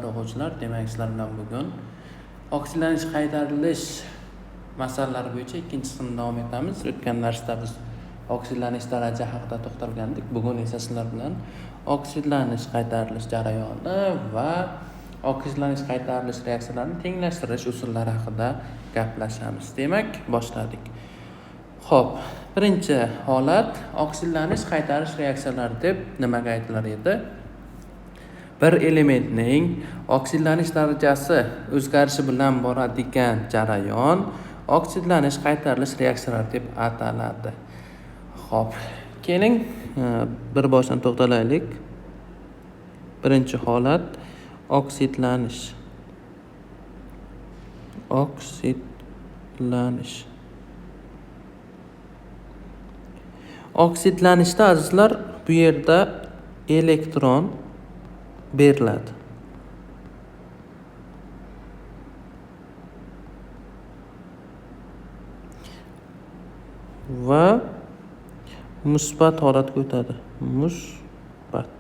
Hurmatli o'quvchilar, demak sizlar bilan bugun oksidlanish qaytarilish masalalari bo'yicha 2-sinfni davom etamiz. O'tgan darsda biz oksidlanish daraja haqida to'xtalgandik. Bugun esa sizlar bilan oksidlanish qaytarilish jarayoni va oksidlanish qaytarilish reaksiyalarini tenglashtirish usullari haqida gaplashamiz. Demak, boshladik. Xo'p, birinchi holat oksidlanish qaytarish reaksiyalari deb nimaga aytilar edi? Bir elementning oksidlanish darajasi o'zgarishi bilan boradigan jarayon oksidlanish qaytarilish reaksiyalari deb ataladi. Xo'p, keling bir boshdan to'xtalaylik. Birinchi holat oksidlanish. Oksidlanishda azizlar bu yerda elektron beriladi. Va musbat holatga o'tadi. Musbat.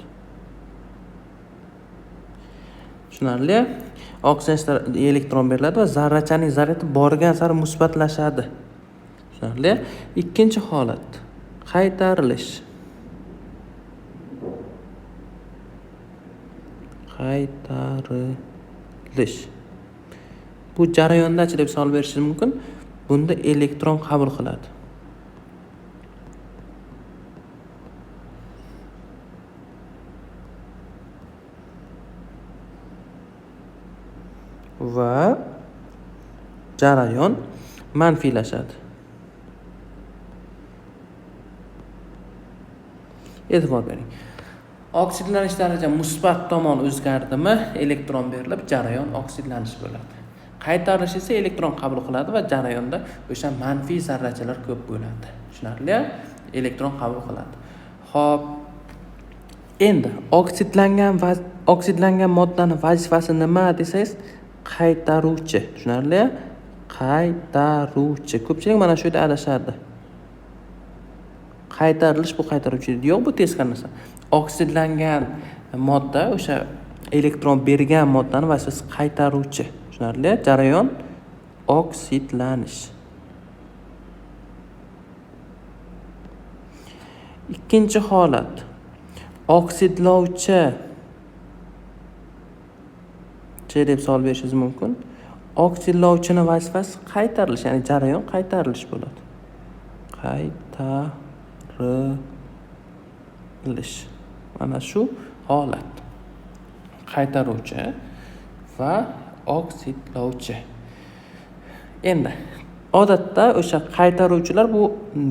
Tushunarli? Oksidlanishda elektron beriladi va zarrachaning zaryadi borgan sari musbatlashadi. Tushunarli? Ikkinchi holat qaytarilish. Bu jarayondachi deb savol berishingiz mumkin. Bunda elektron qabul qiladi. Va jarayon manfiylashadi. E'tibor bering. Oksidlanish daraja musbat tomon o'zgardimi, elektron berilib, jarayon oksidlanish bo'ladi. Qaytarilish esa elektron qabul qiladi va jarayonda o'sha manfiy zarrachalar ko'p bo'ladi. Tushunarli? Elektron qabul qiladi. Xo'p. Endi oksidlangan moddaning vazifasi nima desangiz, qaytaruvchi. Tushunarli? Qaytaruvchi. Ko'pchilik mana shu yerda adashadi. Qaytarilish bu qaytaruvchi deydi. Yo'q, bu teskari narsa. Oksidlangan modda o'sha elektron bergan moddaning vazifasi qaytaruvchi. Tushunarli? Jarayon oksidlanish. Ikkinchi holat oksidlovchi deb savol berishingiz mumkin. Oksidlovchining vazifasi qaytarilish, ya'ni jarayon qaytarilish bo'ladi. Qaytarilish. Mana shu holat. Qaytaruvchi va oksidlovchi. Endi odatda o'sha qaytaruvchilar bu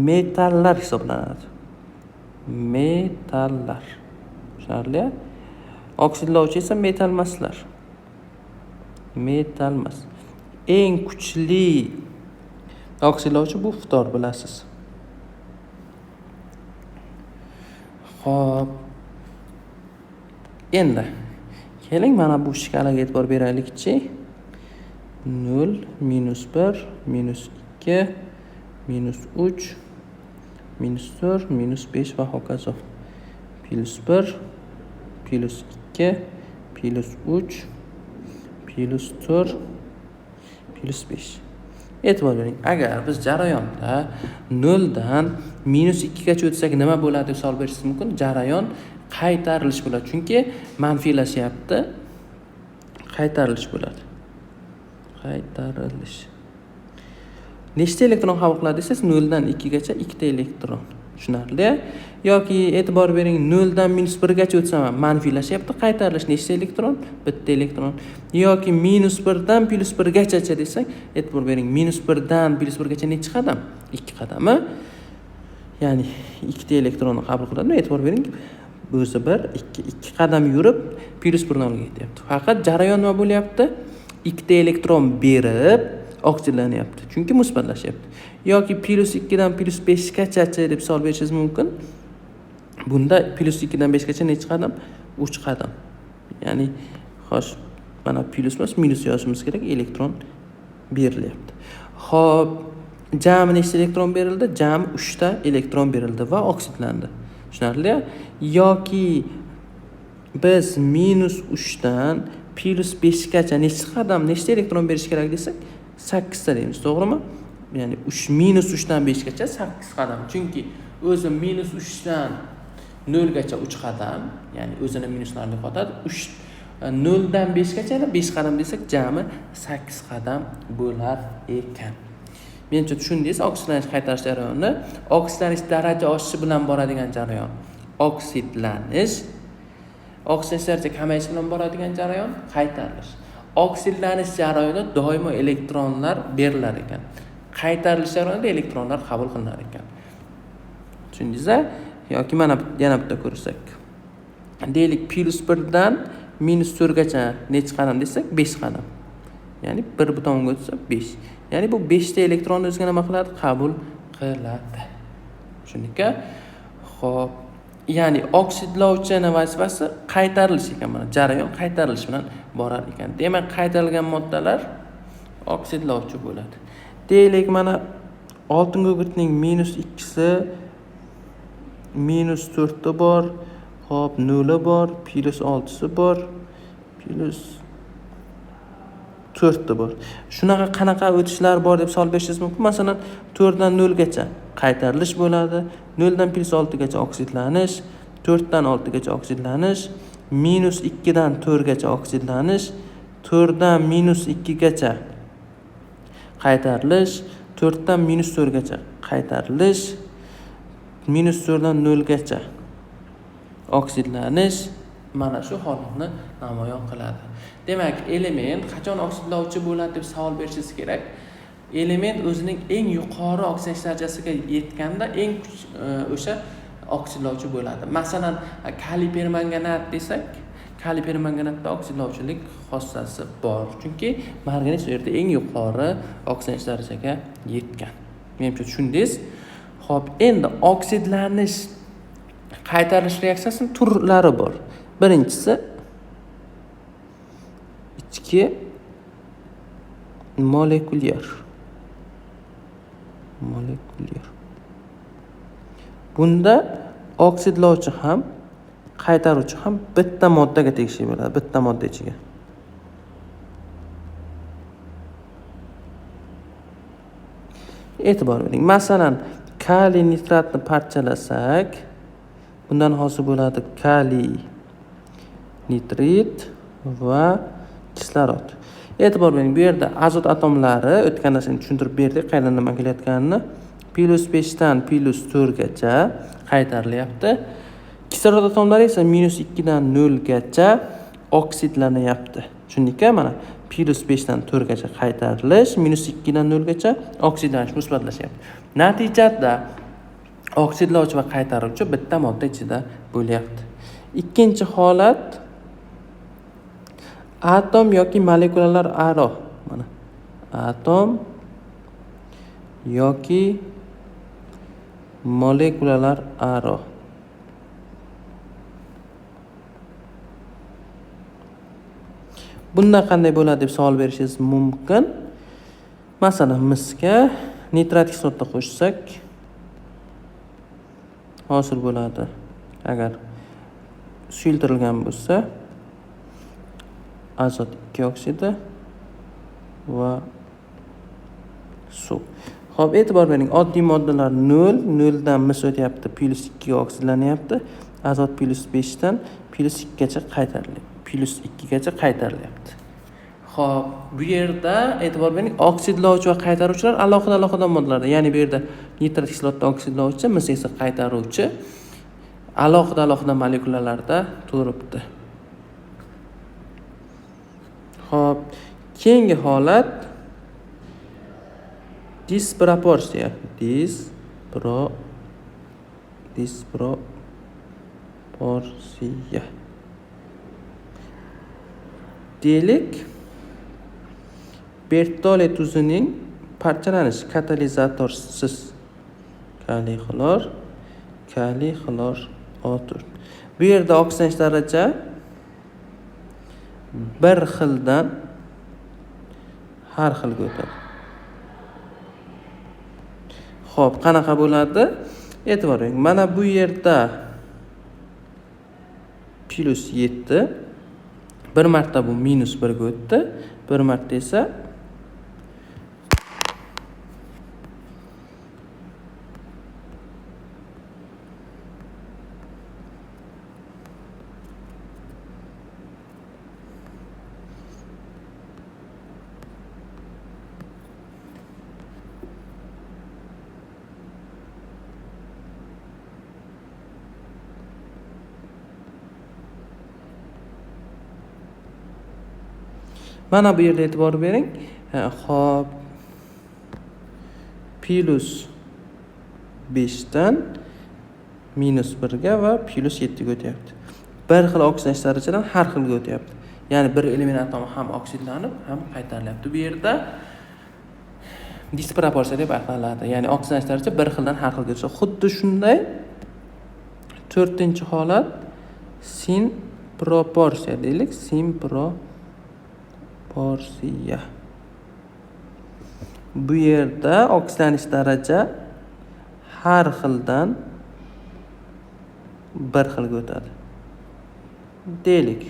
metallar hisoblanadi. Metallar. Tushunarli? Oksidlovchi esa metal emaslar. Metal emas. Eng kuchli oksidlovchi bu ftor, bilasiz. Xo'p. Endi keling mana bu shkalaga e'tibor beraylikchi. 0, -1, -2, -3, -4, -5 va hokazo. +1, +2, +3, +4, +5. E'tibor bering. Agar biz jarayonda 0 dan -2 gacha o'tsak nima bo'ladi deb savol berishingiz mumkin. Jarayon qaytarilish bo'ladi. Chunki manfiylashyapti. Qaytarilish bo'ladi. Qaytarilish. Nechta elektron qabul qiladi desangiz 0 dan 2 gacha 2 ta elektron. Tushunarli? Yoki e'tibor bering 0 dan -1 gacha o'tsa ham manfiylashyapti. Qaytarilish nechta elektron? Bitta elektron. Yoki -1 dan +1 gacha desak, e'tibor bering, -1 dan +1 gacha necha qadam? 2 qadami. Ya'ni 2 ta elektronni qabul qiladi. E'tibor bering, o'zi 2 qadam yurib +1 olga ketyapti. Faqat jarayon nima bo'lyapti? 2 ta elektron berib oksidlanyapti. Chunki musbatlashyapti. Yoki +2 dan +5 gacha deb savol berishingiz mumkin. Bunda +2 dan 5 gacha necha qadam? 3 qadam. Ya'ni xo'sh, mana plus emas, minus yozishimiz kerak. Elektron berilyapti. Xo'p, jami nechta elektron berildi? Jami 3 ta elektron berildi va oksidlandi. Tushunarli? Yoki biz -3 dan +5 gacha nechta qadam, nechta elektron berish kerak desak, 8 ta deymiz, to'g'rimi? Ya'ni -3 dan 5 gacha 8 qadam. Chunki o'zi -3 dan 0 gacha 3 qadam, ya'ni o'zini minuslarini yo'qotadi. 0 dan 5 gacha 5 qadam desak, jami 8 qadam bo'lar ekan. Menimcha tushundingiz oksidlanish qaytarish jarayonini. Oksidlanish daraja oshishi bilan boradigan jarayon. Oksidlanish daraja kamayishi bilan boradigan jarayon qaytarilish. Oksidlanish jarayonida doimo elektronlar berilar ekan. Qaytarilish jarayonida elektronlar qabul qilinar ekan. Tushundingizmi? Yoki mana yana bitta ko'rsak. Deylik +1 dan -4 gacha necha qadam desak, 5 qadam. Ya'ni 1 butonga o'tsa 5. Ya'ni bu 5 ta elektron o'ziga nima qiladi? Qabul qiladi. Tushundikmi? Xo'p, ya'ni oksidlovchini vazifasi qaytarilish ekan, mana jarayon qaytarilish bilan borar ekan. Demak, qaytarilgan moddalar oksidlovchi bo'ladi. Deylik mana oltin gugurtning -2si, -4 bor, hop 0 bor, +6si bor, +4 bor. Shunaqa qanaqa o'tishlar bor deb savol berishingiz mumkin. Masalan, 4 dan 0 gacha qaytarilish bo'ladi, 0 dan +6 gacha oksidlanish, 4 dan 6 gacha oksidlanish, -2 dan 4 gacha oksidlanish, 4 dan -2 gacha qaytarilish, 4 dan -4 gacha qaytarilish, -4 dan 0 gacha oksidlanish mana shu holatni namoyon qiladi. Demak, element qachon oksidlovchi bo'ladi deb savol berishingiz kerak. Element o'zining eng yuqori oksidlash darajasiga yetganda eng o'sha oksidlovchi bo'ladi. Masalan, kaliy permanganat desak, kaliy permanganatda oksidlovchilik xossasi bor. Chunki marganez u yerda eng yuqori oksidlash darajasiga yetgan. Menimcha tushundingiz? Xo'p, endi oksidlanish qaytarilish reaksiyasining turlari bor. Birinchisi ichki molekulyar. Bunda oksidlovchi ham, qaytaruvchi ham bitta moddaga tegishli bo'ladi, bitta modda ichiga. E'tibor bering. Masalan, kaliy nitratni parchalasak, bundan hosil bo'ladi kaliy nitrit va kislorod. E'tibor bering, bu yerda azot atomlari o'tgan narsani tushuntirib berdik, qayerdan nima kelayotganini. +5 dan +4 gacha qaytarilyapti. Kislorod atomlari esa -2 dan 0 gacha oksidlanyapti. Tushundikmi? Mana +5 dan 4 gacha qaytarilish, -2 dan 0 gacha oksidlanish, musbatlashyapti. Natijada oksidlovchi va qaytaruvchi bitta modda ichida bo'lyapti. Ikkinchi holat atom yoki molekulalar aro. Mana atom yoki molekulalar aro. Bunda qanday bo'ladi deb savol berishingiz mumkin. Masalan, misga nitrat kislotni qo'shsak, hosil bo'ladi. Agar suyultirilgan bo'lsa, azot 2 oksidi va suv. Xo'p, e'tibor bering, oddiy moddalar 0 dan mis o'tyapti, +2 ga oksidlanyapti. Azot +5 dan +2 gacha qaytarilyapti. +2 gacha qaytarilyapti. Xo'p, bu yerda e'tibor bering, oksidlovchi va qaytaruvchilar alohida moddalarda. Ya'ni bu yerda nitrat kislotda oksidlovchi, mis esa qaytaruvchi alohida molekulalarda turibdi. Xo'p, keyingi holat disproporsiya. Disproporsiya. Deylik, Bertolli tuzining parchalanishi katalizatorsiz. Kaliy xlor O4. Bu yerda oksidlanish daraja bir xildan har xilga o'tadi. Xo'p, qanaqa bo'ladi? E'tibor bering. Mana bu yerda +7, Bir marta bu -1 ga o'tdi. Bir marta esa mana bu yerda e'tibor bering. Xo'p. +5 dan -1 ga va +7 ga o'tyapti. Bir xil oksidlanish darajadan har xilga o'tyapti. Ya'ni bir element atomi ham oksidlanib, ham qaytarilyapti. Bu yerda disproporsiya deb ataladi. Ya'ni oksidlanish daraja bir xildan har xilga o'tsa, xuddi shunday 4-holat sinproporsiya deylik, sinproporsiya. Bu yerda oksidlanish daraja har xildan bir xilga o'tadi. Deylik.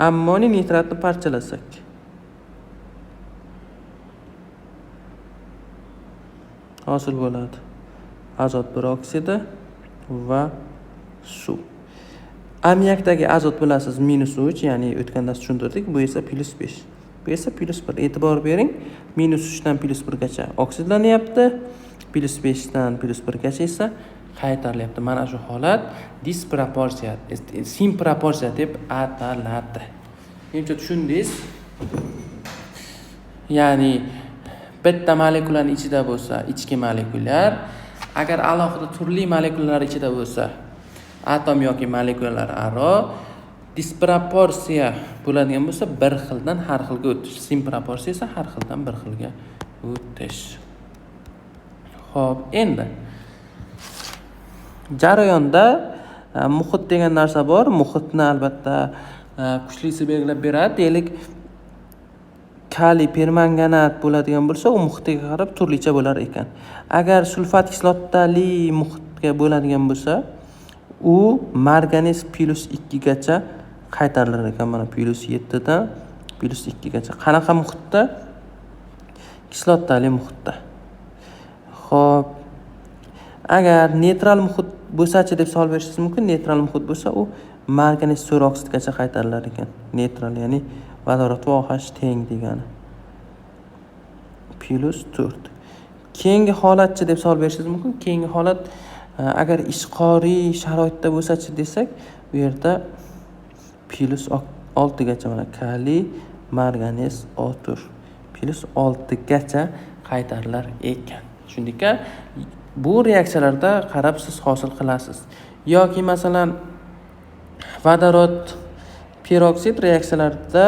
Ammoniy nitratni parchalasak. Hosil bo'ladi azot peroksidi va suv. Ammiakdagi azot bilasiz -3, ya'ni o'tganda tushuntirdik. Bu esa +5. Bu esa +1. E'tibor bering, -3 dan +1 gacha oksidlanyapti. +5 dan +1 gacha esa qaytarilyapti. Mana shu holat disproporsiya, sinproporsiya deb ataladi. Menimcha tushundingiz? Ya'ni bitta molekulaning ichida bo'lsa, ichki molekulyar, agar alohida turli molekulalar ichida bo'lsa, atom yoki molekulalar aro disproporsiya bo'ladigan bo'lsa, bir xildan har xilga o'tish. Sinproporsiya esa har xildan bir xilga o'tish. Xo'p, endi jarayonda muhit degan narsa bor. Muhitni albatta kuchlisi belgilab beradi. Deylik, kaliy permanganat bo'ladigan bo'lsa, u muhitiga qarab turlicha bo'lar ekan. Agar sulfat kislotali muhitga bo'ladigan bo'lsa, u marganez +2 gacha qaytarilar ekan. Mana +7 dan +2 gacha. Qanaqa muhitda? Kislotali muhitda. Xo'p. Agar neytral muhit bo'lsa-chi deb savol berishingiz mumkin. Neytral muhit bo'lsa, u marganez -4 qaytarilar ekan. Neytral, ya'ni vodorod va OH teng degani. +4. Keyingi holatchi deb savol berishingiz mumkin. Keyingi holat agar ishqoriy sharoitda bo'lsa-chi desak, bu yerda +6 gacha mana kaliy marganez O4 +6 gacha qaytarilar ekan. Tushundikmi? Bu reaksiyalarda qarab siz hosil qilasiz. Yoki masalan vodorod peroksid reaksiyalarida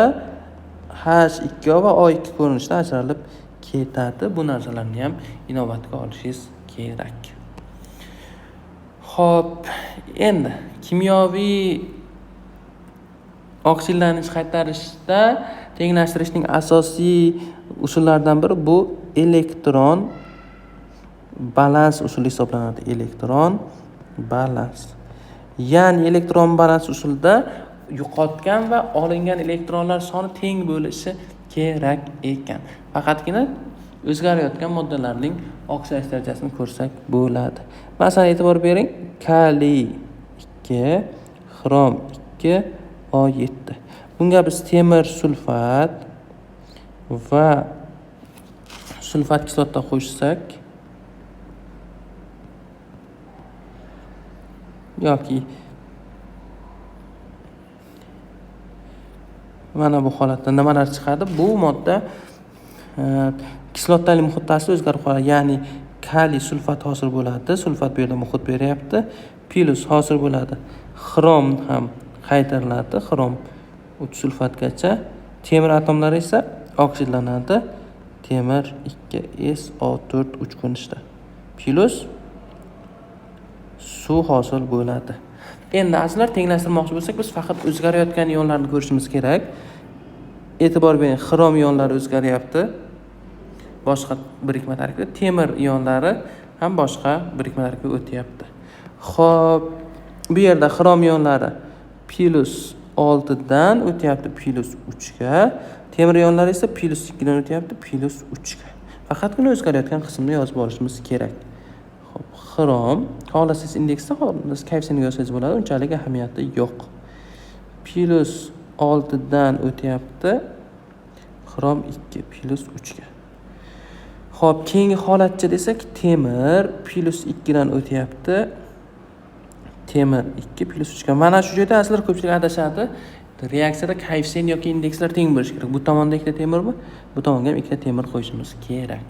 H2O va O2 ko'rinishda ajralib ketadi. Bu narsalarni ham inobatga olishingiz kerak. Xo'p, endi kimyoviy oksidlanish qaytarishda tenglashtirishning asosiy usullaridan biri bu elektron balans usuli hisoblanadi. Elektron balans. Ya'ni elektron balans usulida yo'qotgan va olingan elektronlar soni teng bo'lishi kerak ekan. Faqatgina o'zgarayotgan moddalarning oksidlash darajasini ko'rsak bo'ladi. Masalan, e'tibor bering, kaliy 2, xrom 2, O7. Bunga biz temir sulfat va sulfat kislota qo'shsak yoki mana bu holatda nimalar chiqadi? Bu modda kislotali muhit ta'sirida o'zgarib qoladi. Ya'ni kaliy sulfat hosil bo'ladi. Sulfat bu yerda muhit beryapti. Plus hosil bo'ladi. Xrom ham qaytariladi. Xrom 3 sulfatgacha. Temir atomlari esa oksidlanadi. Temir 2SO4 3 ko'rinishda. Plus suv hosil bo'ladi. Endi azlar tenglashtirmoqchi bo'lsak, biz faqat o'zgarayotgan ionlarni ko'rishimiz kerak. E'tibor bering, xrom ionlari o'zgaryapti. Boshqa birikma tarkibida, temir ionlari ham boshqa birikma tarkibiga o'tyapti. Xo'p, bu yerda xrom ionlari plus 6dan o'tyapti +3 ga. Temir ionlar esa +2 dan o'tyapti +3 ga. Faqatgina o'zgarayotgan qismni yozib olishimiz kerak. Xo'p, xrom xohlasangiz indeksda, xohlasangiz koeffitsiyentni yozsangiz bo'ladi, unchalik ahamiyati yo'q. +6 dan o'tyapti xrom 2 +3 ga. Xo'p, keyingi holatcha desak, temir +2 dan o'tyapti. Temir 2 +3 ga. Mana shu joyda aslida ko'pchilik adashadi. Reaksiyada koeffitsient yoki indekslar teng bo'lishi kerak. Bu tomonda ikkita temir bor, bu tomonga ham ikkita temir qo'yishimiz kerak.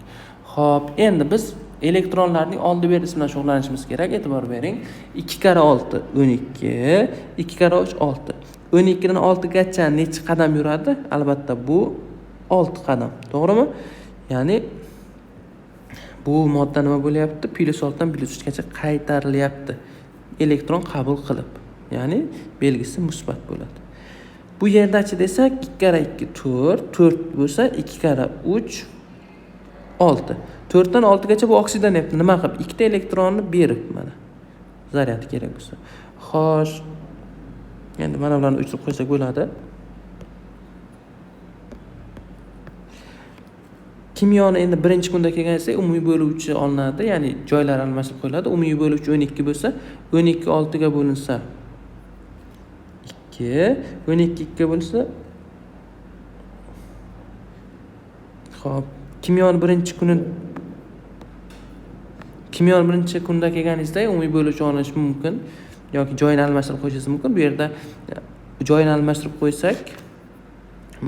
Xo'p, endi biz elektronlarning oldi berisi bilan shug'ullanishimiz kerak. E'tibor bering. 2 × 6 12, 2 × 3 6. 12 dan 6 gacha necha qadam yuradi? Albatta bu 6 qadam, to'g'rimi? Ya'ni bu modda nima bo'lyapti? +6 dan +3 gacha qaytarilyapti. Elektron qabul qilib, ya'ni belgisi musbat bo'ladi. Bu yerdachi desak 2 × 2 4, 4 bo'lsa 2 × 3 6. 4 dan 6 gacha bu oksidlanyapti. Nima qilib? Ikkita elektronni berib mana. Zaryad kerak bo'lsa. Xo'sh. Endi mana bularni o'chirib qo'ysak bo'ladi. Kimyoni endi birinchi kunda kelgansa umumiy bo'luvchi olinadi, ya'ni joylar almashib qo'yiladi. Umumiy bo'luvchi 12 bo'lsa, 12 6 ga bo'linsa 2, 12 2 ga bo'lsa, xo'p, kimyoni birinchi kunda kelganingizda umumiy bo'luvchi olinish mumkin yoki joyini almashtirib qo'yishingiz mumkin. Bu yerda joyini almashtirib qo'ysak,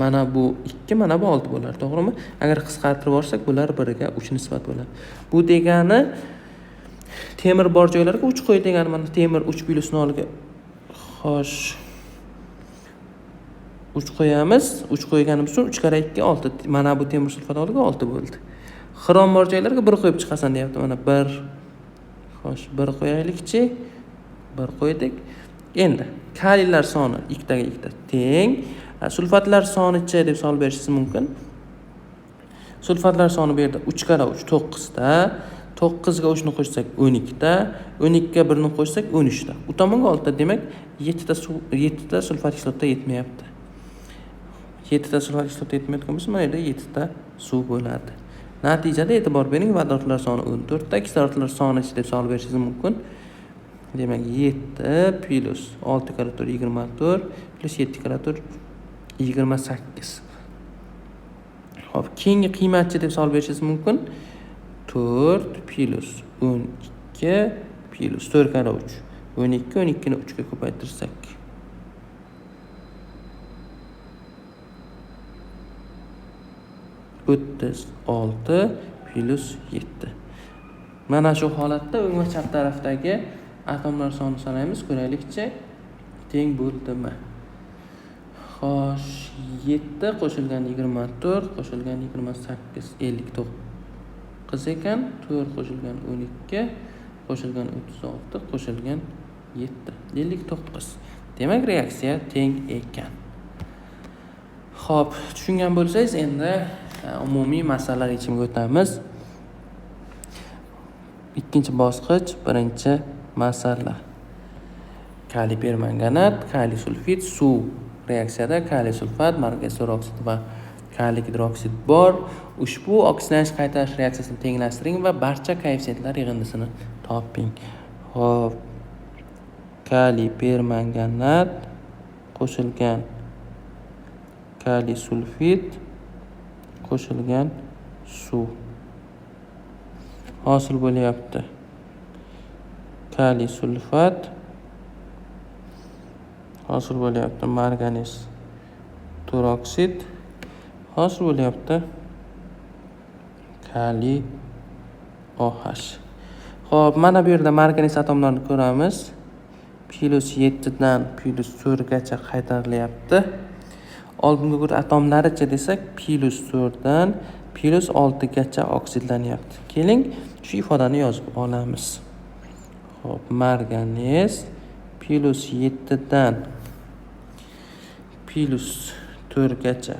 mana bu 2, mana bu 6 bo'ladi, to'g'rimi? Agar qisqartirib borsak, bular 1 ga 3 nisbat bo'ladi. Bu degani temir bor joylarga 3 qo'y degani, mana temir 3 +0 ga. Xo'sh. 3 qo'yamiz. 3 qo'yganimiz uchun 3 × 2 6. Mana bu temir sulfat oldiga 6 bo'ldi. Xrom bor joylarga 1 qo'yib chiqasan deyapti. Mana 1. Xo'sh, 1 qo'yaylikchi. 1 qo'ydik. Endi kaliylar soni 2 taga 2 teng. Sulfatlar sonicha deb savol berishingiz mumkin. Sulfatlar soni bu yerda 3 × 3 9 ta. 9 ga 3 ni qo'shsak 12 ta. 12 ga 1 ni qo'shsak 13 ta. U tomonga 6 ta, demak 7 ta sulfat kislota yetmayapti. 7 ta sulfat kislota yetmayotgan bo'lsa, mana yerda 7 ta suv bo'ladi. Natijada e'tibor bering, vodorodlar soni 14 ta, kislorodlar soni deb savol berishingiz mumkin. Demak 7 plus 6 × 4 24 plus 7 × 4 28. Xo'p, keyingi qiymatchi deb savol berishingiz mumkin. 4 plus 12 plus 4 × 3 12, 12 ni 3 ga ko'paytirsak 36 plus 7. Mana shu holatda o'ng va chap tarafdagi atomlar sonini sanaymiz, ko'raylikchi teng bo'ldimi? Xo'sh, 7 qo'shilgan 24 qo'shilgan 28 59 ekan. 4 qo'shilgan 12 qo'shilgan 36 qo'shilgan 7 59. Demak, reaksiya teng ekan. Xo'p, tushungan bo'lsangiz, endi umumiy masalalar yechimiga o'tamiz. Ikkinchi bosqich, birinchi masala. Kaliy permanganat, kaliy sulfit, suv. Reaksiyada kaliy sulfat, markaz oksid va kaliy gidroksid bor. Ushbu oksidlanish qaytarish reaksiyasini tenglashtiring va barcha koeffitsiyentlar yig'indisini toping. Xo'p, kaliy permanganat qo'shilgan kaliy sulfit qo'shilgan suv hosil bo'lyapti. Kaliy sulfat hosil bo'lyapti. Marganiz toroksid hosil bo'lyapti. Kaliy OH. Xo'p, mana bu yerda marganiz atomlarini ko'ramiz. +7 dan +4 gacha qaytarilyapti. Oldingi guruh atomlaricha desak, +4 dan +6 gacha oksidlanyapti. Keling, shu ifodani yozib olamiz. Xo'p, marganiz +7 dan +4 gacha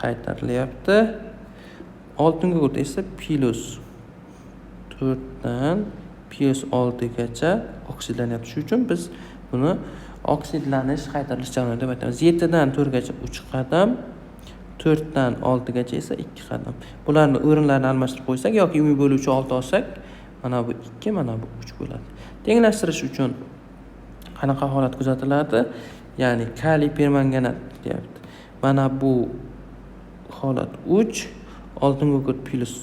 qaytarilyapti. Oldingi guruh esa +4 dan +6 gacha oksidlanyapti. Shuning uchun biz buni oksidlanish qaytarilish jarayoni deb aytamiz. 7 dan 4 gacha 3 qadam, 4 dan 6 gacha esa 2 qadam. Bularni o'rinlarini almashtirib qo'ysak yoki umumiy bo'luvchi 6 olsak, mana bu 2, mana bu 3 bo'ladi. Tenglashtirish uchun qanaqa holat kuzatiladi? Ya'ni kaliy permanganat deyapti. Mana bu holat 3, oltin gugurt plus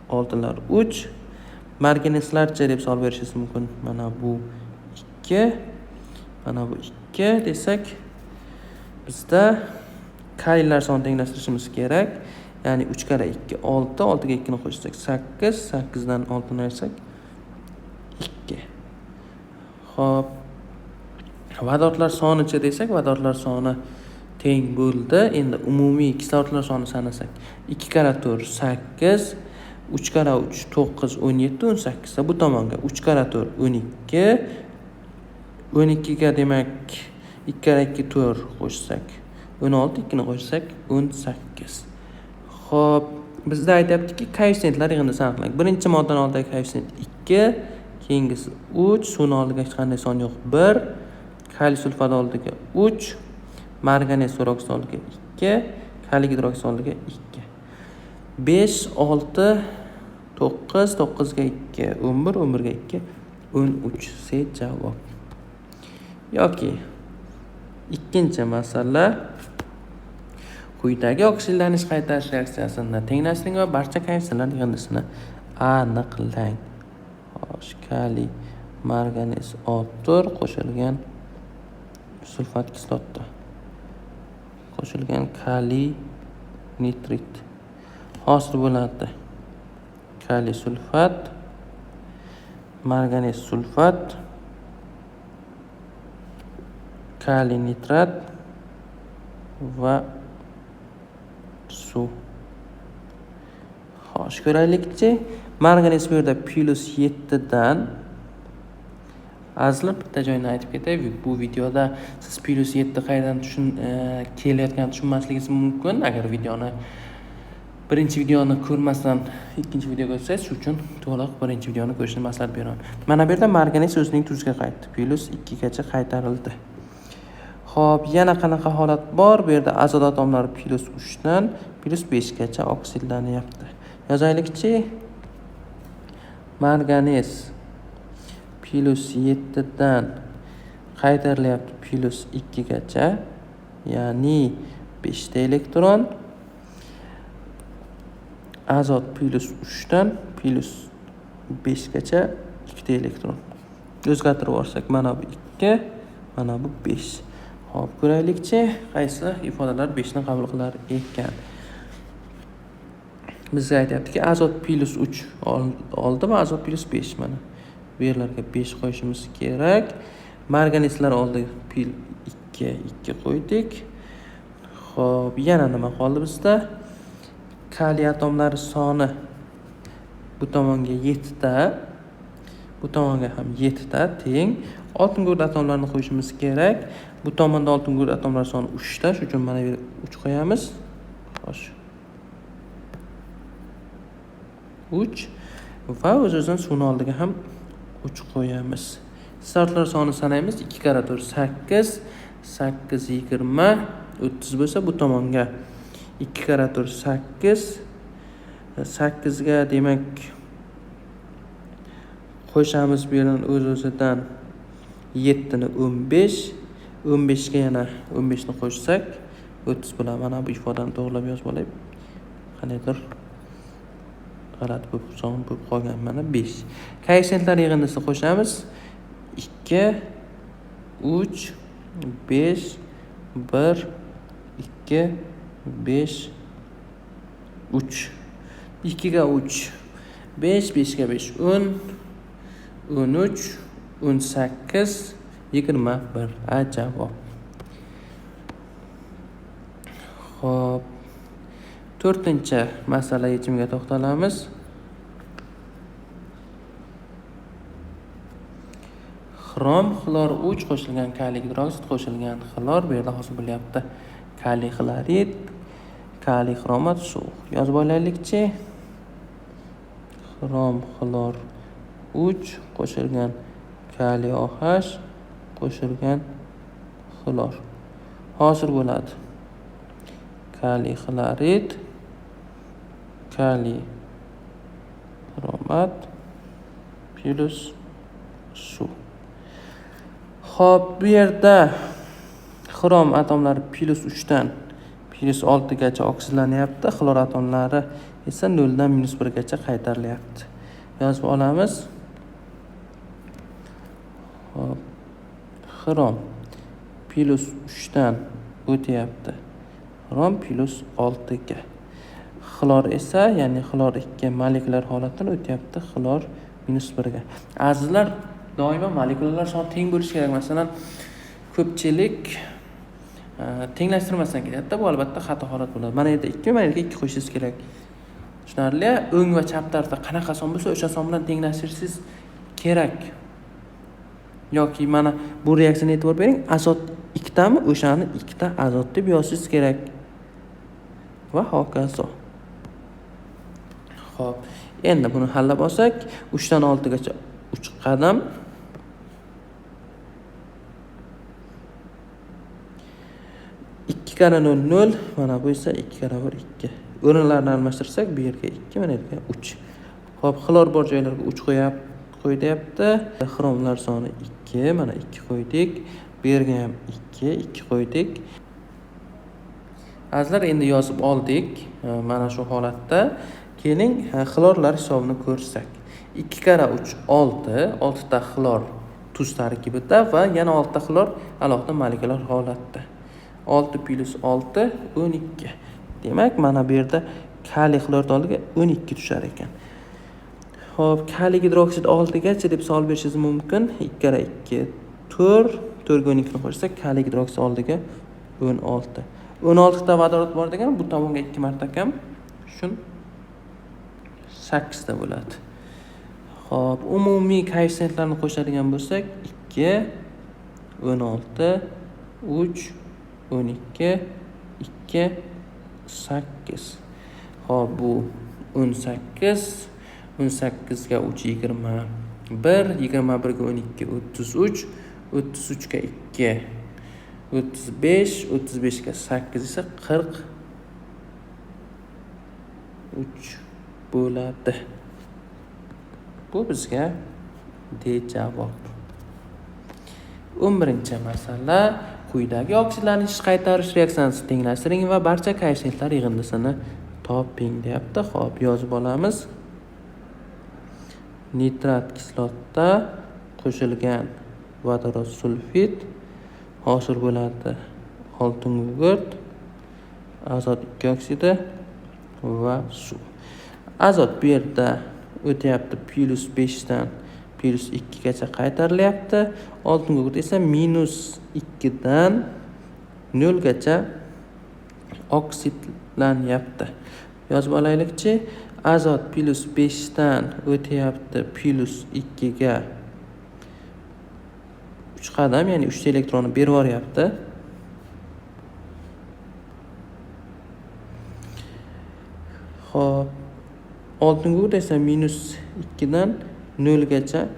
oltinlar 3. Marganeslarcha deb solib berishingiz mumkin. Mana bu 2, mana bu 2 desak, bizda kaliylar sonini tenglashtirishimiz kerak. Ya'ni 3 kara 2 6, 6 ga 2 ni qo'shsak 8, 8 dan 6 ni ayirsak 2. Xo'p. Vodorodlar sonicha desak, vodorodlar soni teng bo'ldi. Endi umumiy kislorodlar sonini sanasak, 2 kara 4 8, 3 kara 3 9 17 18. Bu tomonga 3 kara 4 12. 12 ga demak 2 kara 2 4 qo'shsak 16, 2 ni qo'shsak 18. Xo'p, bizda aytayaptiki, koeffitsiyentlar yig'indisini aniqlang. Birinchi moddani oldidagi koeffitsiyent 2, keyingisi 3, suvni oldiga hech qanday son yo'q 1, kaliy sulfat oldiga 3, marganes hidroksid oldiga 2, kaliy gidroksid oldiga 2. 5 6 9, 9 ga 2 11, 11 ga 2 13. C javob. Yoki ikkinchi masala, quyidagi oksidlanish qaytarish reaksiyasini tenglashtiring va barcha koeffitsiyentlar yig'indisini aniqlang. Xo'sh, kaliy marganes 6 qo'shilgan sulfat kislota, qo'shilgan kaliy nitrit hosil bo'ladi. Kaliy sulfat, marganes sulfat, kaliy nitrat va suv. Xo'sh, ko'raylikchi. Marganes bu yerda +7 dan azli bitta joyini aytib ketay. Bu videoda siz +7 qayerdan kelayotganini tushunmasligingiz mumkin. Agar birinchi videoni ko'rmasdan ikkinchi videoga o'tsangiz, shu uchun to'liq birinchi videoni ko'rishni maslahat beraman. Mana bu yerda marganes o'zining tuziga qaytdi. +2 gacha qaytarildi. Xo'p, yana qanaqa holat bor? Bu yerda azot atomlari +3 dan +5 gacha oksidlanyapti. Yozaylikchi. Marganes +7 dan qaytarilyapti +2 gacha, ya'ni 5 ta elektron. Azot +3 dan +5 gacha 2 ta elektron. O'zgartirib olsak, mana bu 2, mana bu 5. Xo'p, ko'raylikchi, qaysi ifodalar 5 ni qabul qilar ekan. Bizga aytayaptiki, azot +3 oldi va azot +5 mana. Bu yerlarga 5 qo'yishimiz kerak. Marganeslar oldiga 2 qo'ydik. Xo'p, yana nima qoldi bizda? Kaliy atomlari soni bu tomonga 7 ta, bu tomonga ham 7 ta teng. Oltin gugurt atomlarini qo'yishimiz kerak. Bu tomonda oltin gugurt atomlari soni 3 ta, shuning uchun mana bu 3 qo'yamiz. Xo'sh. 3 va o'z-o'zidan suvni oldiga ham 3 qo'yamiz. Kislorodlar sonini sanaymiz. 2 kara 4 8, 8 20, 30 bo'lsa, bu tomonga 2 kara 4 8, 8 ga demak qo'shamiz bu yerdan o'z-o'zidan 7 ni 15, 15 ga yana 15 ni qo'shsak 30 bo'ladi. Mana bu ifodani to'g'rilab yozib olay. Qanaqadir g'alati bo'lib son bo'lib qolgan. Mana 5. Koeffitsiyentlar yig'indisini qo'shamiz. 2 3 5 1 2 5 3. 2 ga 3 5, 5 ga 5 10, 13, 18, 21. Javob. Xo'p, 4-chi masala yechimiga to'xtalamiz. Xrom xlor 3 qo'shilgan kaliy gidroksid qo'shilgan xlor bu yerda hosil bo'lyapti. Kaliy xlorid, kaliy xromat, suv. Yozib olaylikchi. Xrom xlor 3 qo'shilgan kaliy OH qo'shilgan xlor hosil bo'ladi. Kaliy xlorid, kaliy bromat plus suv. Xo'p, bu yerda xrom atomlari +3 dan +6 gacha oksidlanyapti. Xlor atomlari esa 0 dan -1 gacha qaytarilyapti. Yozib olamiz. Xo'p, xrom +3 dan o'tyapti. Xrom +6 ga. Xlor esa, ya'ni xlor 2 molekulyar holatdan o'tyapti xlor -1 ga. Azizlar, doimo molekulyarlar soni teng bo'lishi kerak. Masalan, ko'pchilik tenglashtirmasdan ketadi. Bu albatta xato holat bo'ladi. Mana yerda 2, mana yerga 2 qo'yishingiz kerak. Tushunarli? O'ng va chap tarafda qanaqa son bo'lsa, o'sha son bilan tenglashtirishingiz kerak. Yoki mana bu reaksiyani e'tibor bering, azot 2 tami, o'shani 2 ta azot deb yozishingiz kerak. Va hokazo. Xo'p, endi buni hallab olsak, 3 dan 6 gacha 3 qadam. Kara 0 0, mana bu esa 2 kara 1 2. O'rinlarni almashtirsak, bu yerga 2, mana yerga 3. Xo'p, xlor bor joylarga 3 qo'ydi. Xromlar soni 2, mana 2 qo'ydik. Bu yerga ham 2, 2 qo'ydik. Azizlar, endi yozib oldik. Mana shu holatda keling xlorlar hisobini ko'rsak. 2 kara 3 6, 6 ta xlor tuz tarkibida va yana 6 ta xlor alohida molekulyar holatda. 6 + 6 12. Demak, mana bu yerda kaliy xlorid oldiga 12 tushar ekan. Xo'p, kaliy gidroksid 6 gacha deb savol berishingiz mumkin. 2 kara 2 4, 4 ga 12 ni qo'shsak, kaliy gidroksid oldiga 16. 16 ta vodorod bor degan, bu tomonga 2 marta kam, shun 8 ta bo'ladi. Xo'p, umumiy koeffitsiyentlarni qo'shadigan bo'lsak, 2 16 3 12 2 8. Xo'p, bu 18. 18 ga 3 21. 21 ga 12 33. 33 ga 2 35. 35 ga 8 esa 43 bo'ladi. Bu bizga D javob. 11-masala. Quyidagi oksidlanish qaytarish reaksiyasini tenglashtiring va barcha koeffitsiyentlar yig'indisini toping deyapti. Xo'p, yozib olamiz. Nitrat kislota qo'shilgan vodorod sulfid hosil bo'ladi. Oltin gugurt, azot 2 oksidi va suv. Azot bu yerda o'tyapti +5 dan +2 gacha qaytarilyapti. Oltin gugurt esa -2 dan 0 gacha oksidlanyapti. Yozib olaylikchi. Azot +5 dan o'tyapti +2 ga 3 qadam, ya'ni 3 ta elektronni berib yuboryapti. Xo'p, oltin gugurt esa -2 dan 0 gacha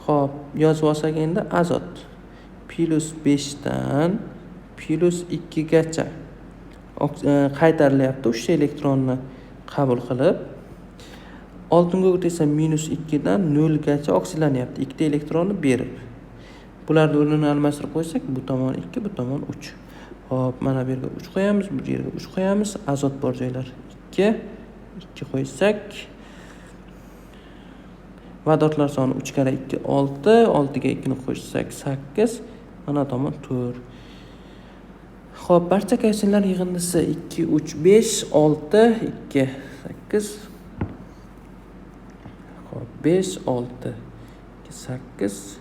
Xo'p, yozib olsak endi azot +5 dan +2 gacha qaytarilyapti 3 ta elektronni qabul qilib. Oltin gugurt esa -2 dan 0 gacha oksidlanyapti 2 ta elektronni berib. Bularni o'rnini almashtirib qo'ysak, bu tomon 2, bu tomon 3. Xo'p, mana bu yerga 3 qo'yamiz, bu yerga 3 qo'yamiz. Azot bor joylar 2, 2 qo'ysak, vodorodlar soni 3 kara 2 6, 6 ga 2 ni qo'shsak 8, mana tomon 4. Xo'p, barcha koeffitsiyentlar yig'indisi 2 3 5 6 2 8. Xo'p, 5 6 2 8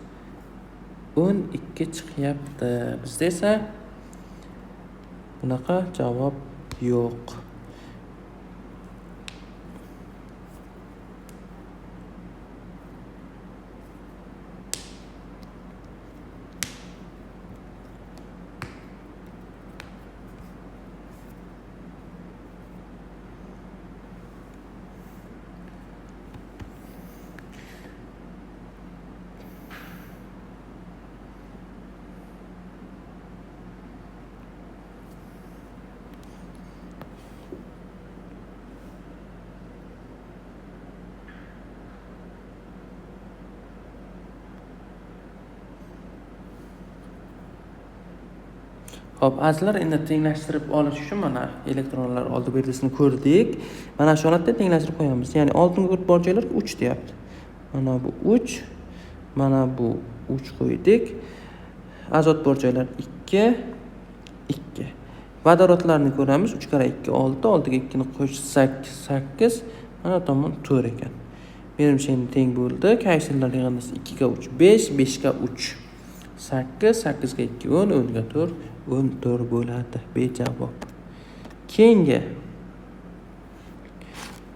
12 chiqyapti. Bizda esa bunaqa javob yo'q. Xo'p, azizlar, endi tenglashtirib olish uchun mana elektronlar oldi berdisini ko'rdik. Mana shu holatda tenglashtirib qo'yamiz. Ya'ni oltinga o't bor joylar 3 deyapti. Mana bu 3, mana bu 3 qo'ydik. Azot bor joylar 2, 2. Vodorodlarni ko'ramiz. 3 kara 2 6, 6 ga 2 ni qo'shsak 8, mana tomon 4 ekan. Menimcha endi teng bo'ldi. Qaysilar yig'indisi 2 ga 3 5, 5 ga 3 8, 8 ga 2 10, 10 ga 4 14 bo'ladi. Bejavob. Keyingi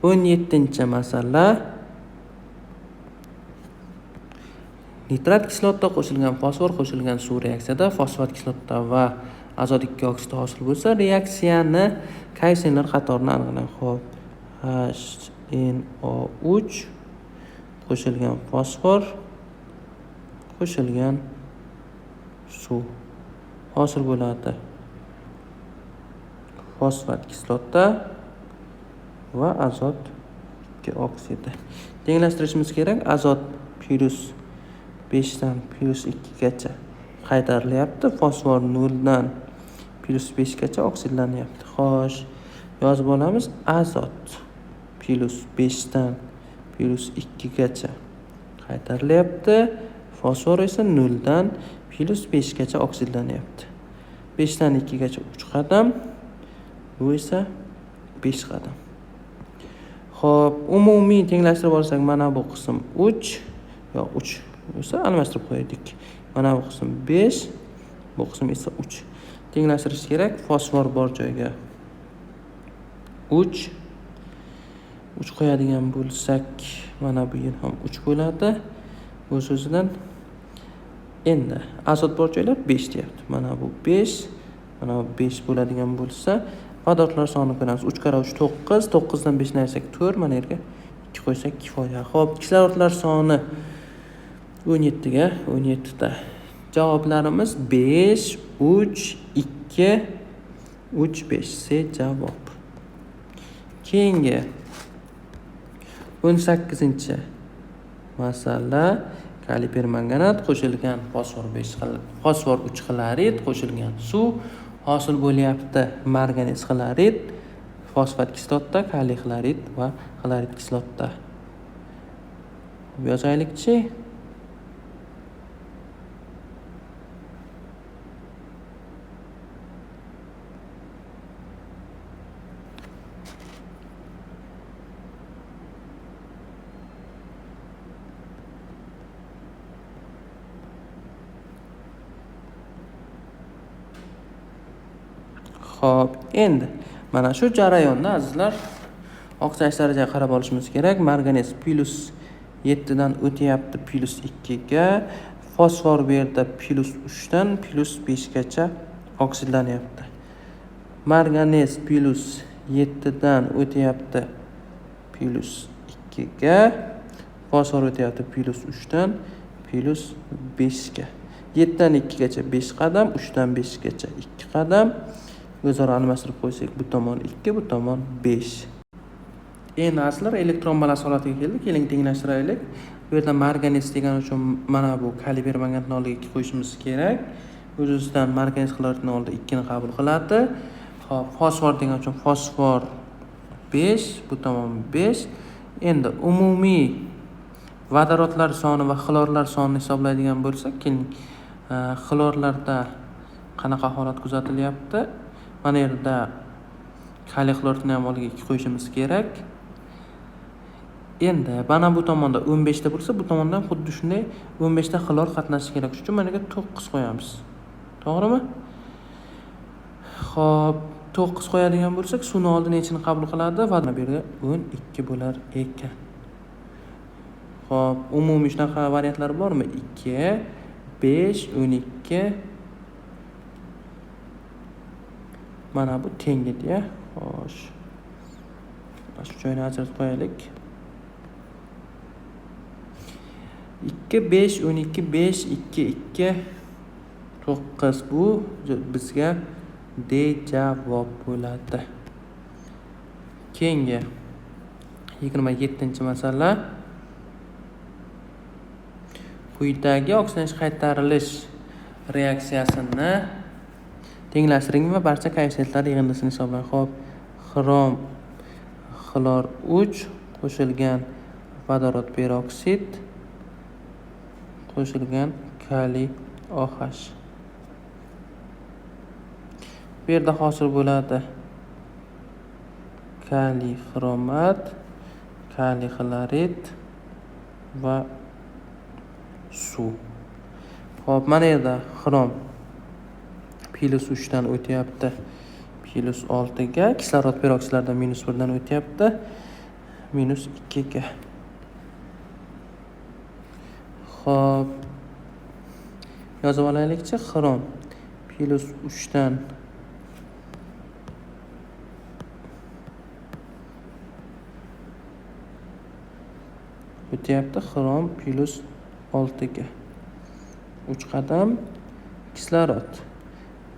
17-masala. Nitrat kislota qo'shilgan fosfor qo'shilgan suv reaksiyada fosfat kislota va azot 2 oksid hosil bo'lsa, reaksiyani kaysinlar qatorini aniqlang. Xo'p, HNO3 qo'shilgan fosfor qo'shilgan suv hosil bo'ladi. Fosfat kislota va azot 2 oksidi. Tenglashtirishimiz kerak. Azot plus 5 dan plus 2 gacha qaytarilyapti. Fosfor 0 dan plus 5 gacha oksidlanyapti. Xo'sh, yozib olamiz. Azot plus 5 dan plus 2 gacha qaytarilyapti. Fosfor esa 0 dan plus 5 gacha oksidlanyapti. 5 dan 2 gacha 3 qadam, bu esa 5 qadam. Xo'p, umumiy tenglashtirib olsak, mana bu qism 3, yo 3 esa almashtirib qo'ydik. Mana bu qism 5, bu qism esa 3. Tenglashtirish kerak. Fosfor bor joyga 3 qo'yadigan bo'lsak, mana bu yer ham 3 bo'ladi. Bu so'zidan endi azot bor joylar 5 deyapti. Mana bu 5, mana bu 5 bo'ladigan bo'lsa, vodorodlar sonini ko'ramiz. 3 kara 3 9, 9 dan 5 ni ayirsak 4, mana yerga 2 qo'ysak kifoya. Xo'p, kislorodlar soni 17 ga 17 ta. Javoblarimiz 5, 3, 2, 3, 5. C javob. Keyingi 18-masala. Kaliy permanganat qo'shilgan fosfor 3 xlorid qo'shilgan suv hosil bo'lyapti. Marganez xlorid, fosfat kislota, kaliy xlorid va xlorid kislota. Yozaylikchi. Xo'p, endi mana shu jarayonda azizlar oqsayish darajaga qarab olishimiz kerak. Marganez plus 7 dan o'tyapti plus 2 ga, fosfor bu yerda plus 3 dan plus 5 gacha oksidlanyapti. Marganez plus 7 dan o'tyapti plus 2 ga, fosfor o'tyapti plus 3 dan plus 5 ga. 7 dan 2 gacha 5 qadam, 3 dan 5 gacha 2 qadam. O'zaro almashtirib qo'ysak, bu tomon 2, bu tomon 5. Endi azizlar elektron balans holatiga keldik. Keling tenglashtiraylik. Bu yerda marganez degan uchun mana bu kaliy permanganatni oldiga 2 qo'yishimiz kerak. O'z-o'zidan marganez xloridni oldida 2 ni qabul qiladi. Xo'p, fosfor degan uchun fosfor 5, bu tomon 5. Endi umumiy vodorodlar soni va xlorlar sonini hisoblaydigan bo'lsak, keling xlorlarda qanaqa holat kuzatilyapti? Mana yerda kaliy xloridni ham oldiga 2 qo'yishimiz kerak. Endi mana bu tomonda 15 ta bo'lsa, bu tomondan xuddi shunday 15 ta xlor qatnashishi kerak. Shuning uchun mana yerga 9 qo'yamiz. To'g'rimi? Xo'p, 9 qo'yadigan bo'lsak, suvni oldini nechini qabul qiladi? Va bu yerga 12 bo'lar ekan. Xo'p, umumiy shunaqa variantlar bormi? 2, 5, 12. Mana bu teng edi-ya. Xo'sh. Shu joyni ajratib qo'yaylik. 2, 5, 12, 5, 2, 2, 9. Bu bizga D javob bo'ladi. Keyingi 27-masala. Quyidagi oksidlanish qaytarilish reaksiyasini Tenglashtiring va barcha koeffitsiyentlar yig'indisini hisoblang. Xo'p, xrom xlor 3 qo'shilgan vodorod peroksid qo'shilgan kaliy OH. Bu yerda hosil bo'ladi kaliy xromat, kaliy xlorid va suv. Xo'p, mana yerda xrom +3 dan o'tyapti. +6 ga, kislorod peroksidlardan -1 dan o'tyapti. -2 ga. Xo'p, yozib olaylikchi. Xrom +3 dan o'tyapti. Xrom +6 ga. 3 qadam. Kislorod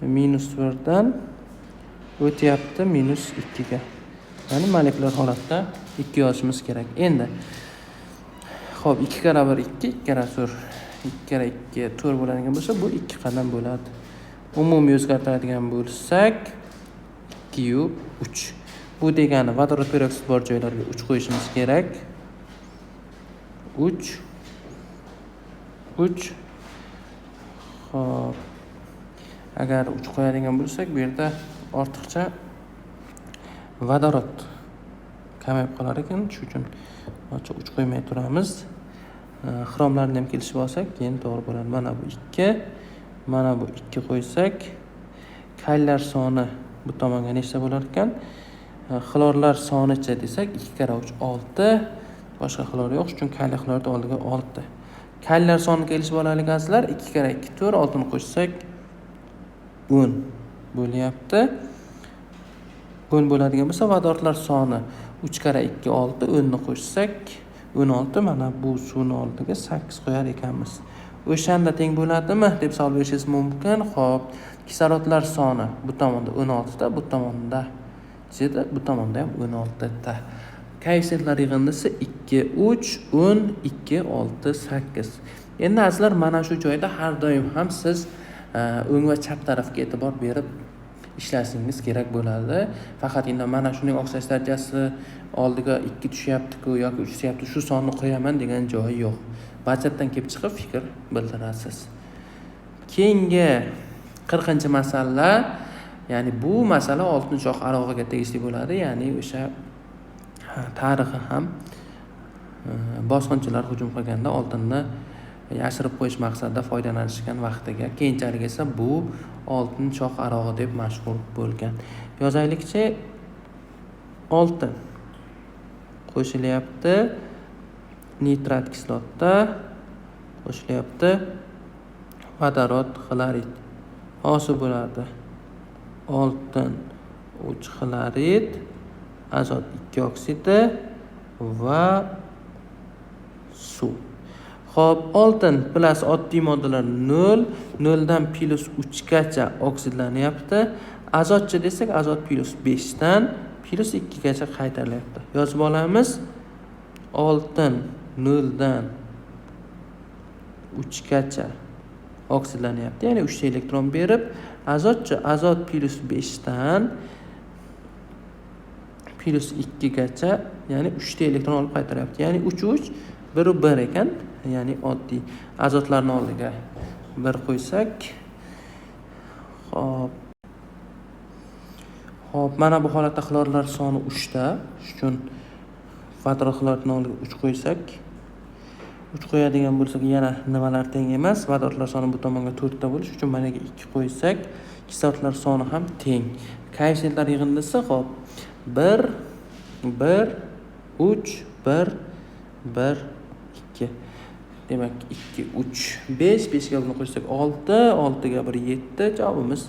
-1 dan o'tyapti -2 ga. Ya'ni molekulyar holatda 2 yozishimiz kerak. Endi xo'p, 2 kara 1 2, 2 kara 0 2 kara 2 4 bo'ladigan bo'lsa, bu 2 qadam bo'ladi. Umumiy o'zgartiradigan bo'lsak 2 yu 3. Bu degani vodorod peroksid bor joylarga 3 qo'yishimiz kerak. 3 3. Xo'p, agar 3 qo'yadigan bo'lsak, bu yerda ortiqcha vodorod kamayib qolar ekan. Shuning uchun 3 qo'ymay turamiz. Xromlarni ham kelishib olsak, keyin to'g'ri bo'ladi. Mana bu 2, mana bu 2 qo'ysak, kaliylar soni bu tomonga nechta bo'lar ekan? Xlorlar sonicha desak 2 kara 3 6. Boshqa xlor yo'q, shuning uchun kaliy xlorid oldiga 6. Kaliylar soni kelishib olaylik azizlar. 2 kara 2 4, 6 ni qo'shsak 10 bo'lyapti. 10 bo'ladigan bo'lsa, vodorodlar soni 3 kara 2 6, 10 ni qo'shsak 16. Mana bu suvni oldiga 8 qo'yar ekanmiz. O'shanda teng bo'ladimi deb savol berishingiz mumkin. Xo'p, kislorodlar soni bu tomonda 16 ta, bu tomonda chida, bu tomonda ham 16 ta. Koeffitsiyentlar yig'indisi 2 3 10 2 6 8. Endi azizlar, mana shu joyda har doim ham siz o'ng va chap tarafga e'tibor berib ishlashingiz kerak bo'ladi. Faqat endi mana shuning oqsash darajasi oldiga 2 tushyapti-ku yoki 3 tushyapti, shu sonni qo'yaman degan joyi yo'q. Budjetdan kelib chiqib fikr bildirasiz. Keyingi 40-masala, ya'ni bu masala oltin shoh arog'iga tegishli bo'ladi. Ya'ni o'sha tarixi ham bosqinchilar hujum qilganda oltinni yashirib qo'yish maqsadida foydalanishgan vaqtiga, keyinchalik esa bu oltin shoh arog'i deb mashhur bo'lgan. Yozaylikchi, oltin qo'shilyapti, nitrat kislotda qo'shilyapti, vodorod xlorid. Hosil bo'ladi oltin 3 xlorid, azot 2 oksidi va suv. Xo'p, oltin plus oddiy moddalar 0, 0 dan +3 gacha oksidlanyapti. Azotchi desak, azot +5 dan +2 gacha qaytarilyapti. Yozib olamiz. Oltin 0 dan 3 gacha oksidlanyapti. Ya'ni 3 ta elektron berib, azotchi azot +5 dan +2 gacha, ya'ni 3 ta elektron olib qaytaryapti. Ya'ni 3 3 1 1 ekan. Ya'ni oddiy azotlarni oldiga 1 qo'ysak, Xo'p, mana bu holatda xlorlar soni 3 ta. Shuning uchun vodorod xloridni oldiga 3 qo'ysak, 3 qo'yadigan bo'lsak, yana nimalar teng emas. Vodorodlar soni bu tomonga 4 ta bo'lishi uchun mana 2 qo'ysak, kislorodlar soni ham teng. Koeffitsiyentlar yig'indisi xo'p 1 1 3 1 1 2. Demak 2 3 5, 5 ga buni qo'shsak 6, 6 ga 1 7. Javobimiz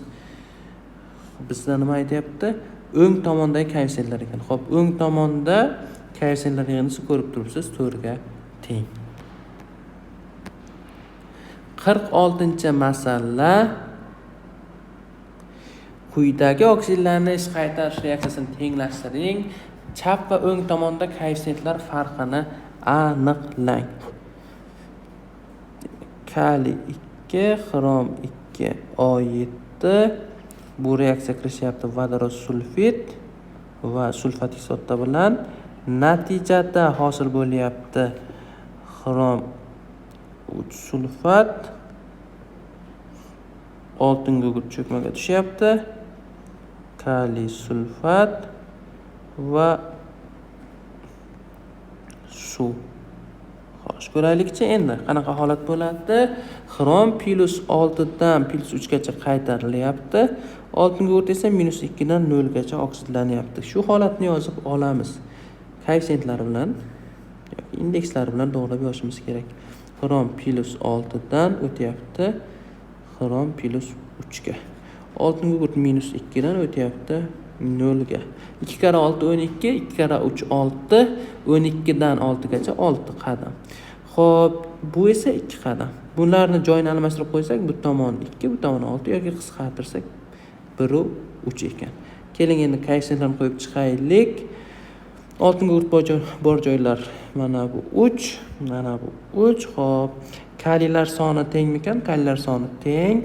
bizda nima aytayapti? O'ng tomondagi koeffitsiyentlar ekan. Xo'p, o'ng tomonda koeffitsiyentlar yig'indisi ko'rib turibsiz, 4 ga teng. 46-masala. Quyidagi oksidlarni ish qaytarish reaksiyasini tenglashtiring. Chap va o'ng tomonda koeffitsiyentlar farqini aniqlang. Kaliy 2, xrom 2, O7, bu reaksiya qilishyapti vodorod sulfid va sulfat kislota bilan. Natijada hosil bo'lyapti xrom 3 sulfat, oltin gugurt cho'kmaga tushyapti, kaliy sulfat va suv. Xo'sh, ko'raylikchi endi qanaqa holat bo'ladi. Xrom +6 dan +3 gacha qaytarilyapti. Oltin gugurt esa -2 dan 0 gacha oksidlanyapti. Shu holatni yozib olamiz. Koeffitsentlari bilan yoki indekslari bilan to'g'rilab yozishimiz kerak. Xrom +6 dan o'tyapti xrom +3 ga. Oltin gugurt -2 dan o'tyapti 0 ga. 2 kara 6 12, 2 kara 3 6, 12 dan 6 gacha 6 qadam. Xo'p, bu esa 2 qadam. Bularni joyini almashtirib qo'ysak, bu tomon 2, bu tomon 6 yoki qisqartirsak 1 u 3 ekan. Keling endi koeffitsentlarni qo'yib chiqaylik. Oltin gugurt bor joylar mana bu 3, mana bu 3. Xo'p, kaliylar soni tengmikan? Kaliylar soni teng.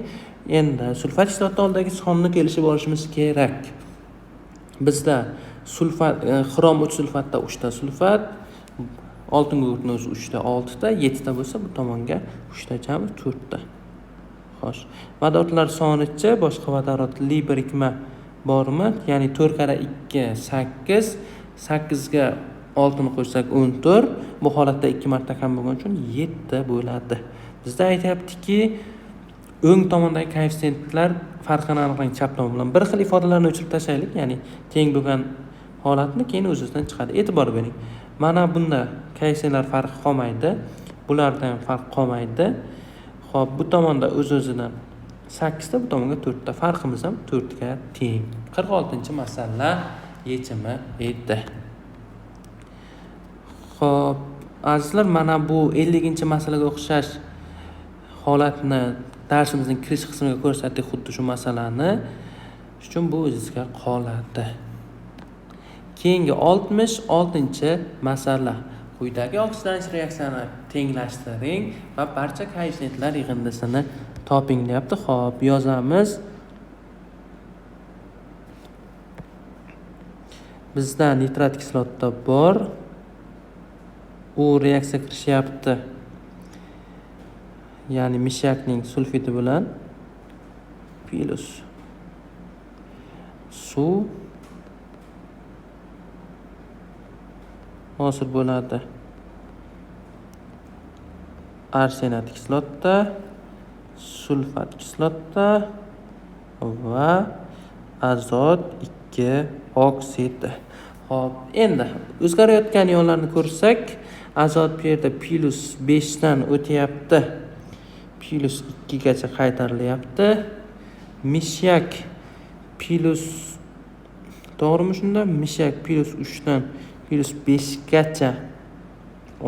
Endi sulfat kislota oldidagi sonni kelishib olishimiz kerak. Bizda sulfat xrom 3 sulfatda 3 ta sulfat, oltin gugurtning o'zi 3 ta, 6 ta, 7 ta bo'lsa bu tomonga 3 ta jami 4 ta. Xo'sh, vodorodlar sonichi boshqa vodorodli birikma bormi? Ya'ni 4 kara 2 8, 8 ga 6 ni qo'shsak 14. Bu holatda 2 marta kam bo'lgani uchun 7 bo'ladi. Bizda aytayaptiki, o'ng tomondagi koeffitsentlar farqini aniqlang chap tomon bilan. Bir xil ifodalarni o'chirib tashlaylik, ya'ni teng bo'lgan holatni keyin o'z-o'zidan chiqadi. E'tibor bering. Mana bunda koeffitsentlar farqi qolmaydi. Bularda ham farq qolmaydi. Xo'p, bu tomonda o'z-o'zidan 8 ta, bu tomonga 4 ta. Farqimiz ham 4 ga teng. 46-masala yechimi edi. Xo'p, azizlar, mana bu 50-masalaga o'xshash holatni darsimizning kirish qismiga ko'rsatdik, xuddi shu masalani. Shuning uchun bu o'zingizga qoladi. Keyingi 66-masala. Quyidagi oksidlanish reaksiyani tenglashtiring va barcha koeffitsentlar yig'indisini toping deyapti. Xo'p, yozamiz. Bizda nitrat kislota bor. U reaksiya qilishyapti. Ya'ni mishakning sulfidi bilan plus suv hosil bo'ladi. Arsenat kislota, sulfat kislota va azot 2 oksidi. Xo'p, endi o'zgarayotgan ionlarni ko'rsak, azot bu yerda +5 dan o'tyapti. +2 gacha qaytarilyapti. Mishak to'g'rimi shunda? Mishak +3 dan +5 gacha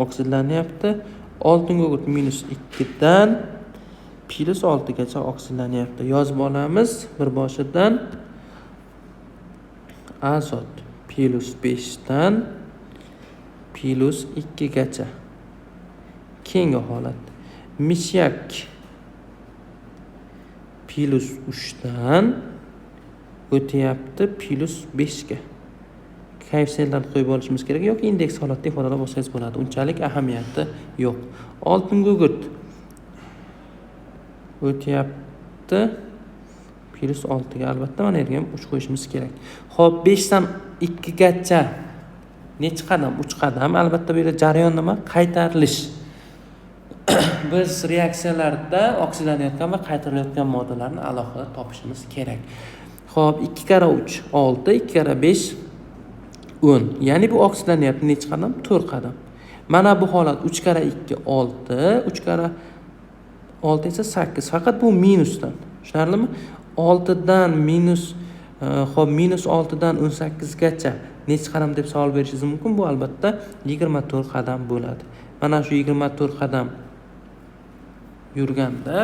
oksidlanyapti. Oltin gugurt -2 dan +6 gacha oksidlanyapti. Yozib olamiz bir boshidan. Azot +5 dan +2 gacha. Keyingi holat. Mishak +3 dan o'tyapti +5 ga. Koeffitsentlarni qo'yib olishimiz kerak yoki indeks holatda ifodalab olsangiz bo'ladi. Unchalik ahamiyati yo'q. Oltin gugurt o'tyapti +6 ga. Albatta mana yerga ham 3 qo'yishimiz kerak. Xo'p, 5 dan 2 gacha necha qadam? 3 qadam. Albatta bu yerda jarayon nima? Qaytarilish. Biz reaksiyalarda oksidlanayotgan va qaytarilayotgan moddalarni alohida topishimiz kerak. Xo'p, 2 kara 3 6, 2 kara 5 10. Ya'ni bu oksidlanyapti necha qadam? 4 qadam. Mana bu holat 3 kara 2 6, 3 kara 6 esa 8. Faqat bu minusdan. Tushunarlimi? 6 dan minus xo'p, -6 dan 18 gacha necha qadam deb savol berishingiz mumkin. Bu albatta 24 qadam bo'ladi. Mana shu 24 qadam yurganda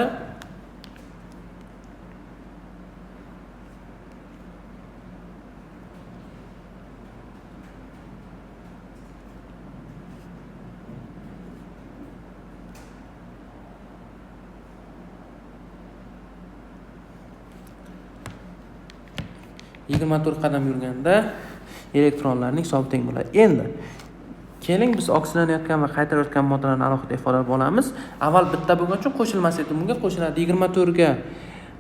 24 qadam yurganda elektronlarning hisobi teng bo'ladi. Endi keling biz oksidanayotgan va qaytarayotgan moddalarni alohida ifodalab olamiz. Avval bitta bo'lgani uchun qo'shilmas edi. Bunga qo'shiladi 24 ga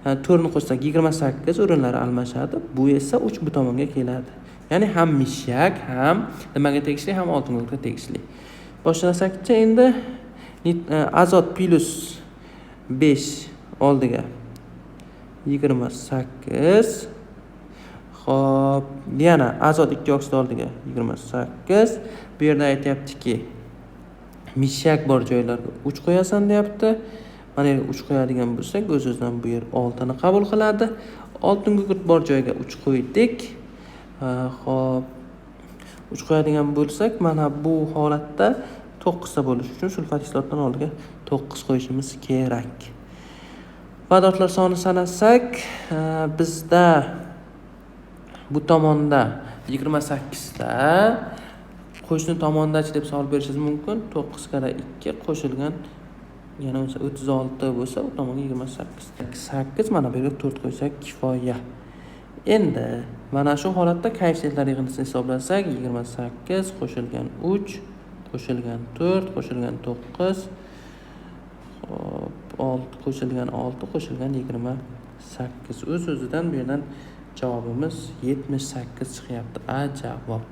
4 ni qo'shsak 28 o'rinlari almashadi. Bu esa 3 bu tomonga keladi. Ya'ni ham mishak, ham nimaga tegishli, ham oltin gugurtga tegishli. Boshlasak-chi endi azot plus 5 oldiga 28. Xo'p, yana azot 2 oksid oldiga 28. Bu yerda aytayaptiki, mishak bor joylarga 3 qo'yasan deyapti. Mana yerga 3 qo'yadigan bo'lsak, o'z-o'zidan bu yer 6 ni qabul qiladi. Oltin gugurt bor joyga 3 qo'ydik. Xo'p, 3 qo'yadigan bo'lsak, mana bu holatda 9 ta bo'lish uchun sulfat kislotdan oldiga 9 qo'yishimiz kerak. Vodorodlar soni sanasak, bizda bu tomonda 28 ta, qo'shni tomondachi deb savol berishingiz mumkin. 9 kara 2 qo'shilgan yana 36 bo'lsa, u tomonga 28. 8 mana bu yerga 4 qo'ysak kifoya. Endi mana shu holatda koeffitsiyentlar yig'indisini hisoblasak, 28 qo'shilgan 3 qo'shilgan 4 qo'shilgan 9 6 qo'shilgan 6 qo'shilgan 28. O'z-o'zidan bu yerdan javobimiz 78 chiqyapti. Javob.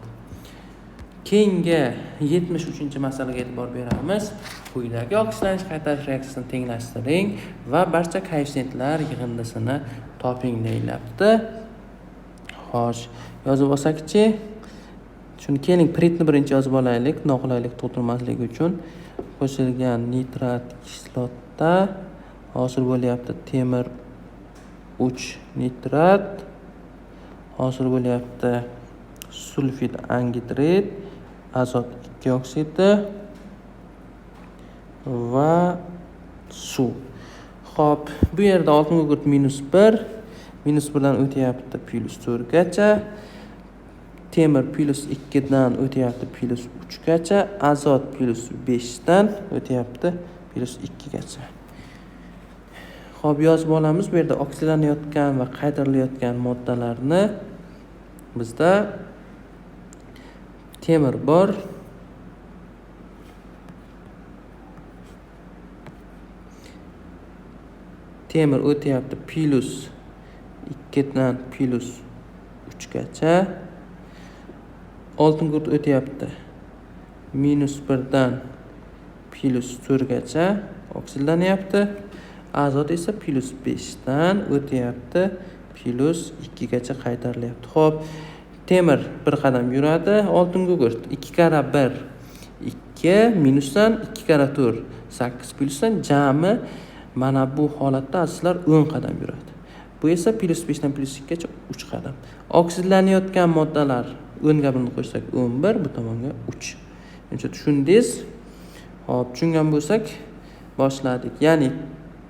Keyingi 73-masalaga e'tibor beramiz. Quyidagi oksidlanish qaytarish reaksiyasini tenglashtiring va barcha koeffitsiyentlar yig'indisini toping deyiladi. Xo'sh, yozib olsak-chi. Shuni keling piritni birinchi yozib olaylik, noqulaylik tug'dirmasligi uchun. Qo'shilgan nitrat kislotda hosil bo'lyapti temir 3 nitrat, hosil bo'lyapti sulfid angidrid, azot 2 oksidi va suv. Xo'p, bu yerda oltin gugurt -1, -1 dan o'tyapti +4 gacha. Temir +2 dan o'tyapti +3 gacha, azot +5 dan o'tyapti +2 gacha. Xo'p, yozib olamiz. Bu yerda oksidlanayotgan va qaytarilayotgan moddalarni bizda temir bor. Temir o'tyapti +2 dan +3 gacha. Oltin gugurt o'tyapti -1 dan +4 gacha oksidanayapti. Azot esa +5 dan o'tyapti +2 gacha qaytarilyapti. Xo'p, temir bir qadam yuradi, oltin gugurt 2 kara 1 2 minusdan 2 kara 4 8 plusdan jami mana bu holatda azizlar 10 qadam yuradi. Bu esa +5 dan +2 gacha 3 qadam. Oksidlanayotgan moddalar 10 ga 1 qo'shsak 11, bu tomonga 3. Endi tushundingiz? Xo'p, tushungan bo'lsak boshladik. Ya'ni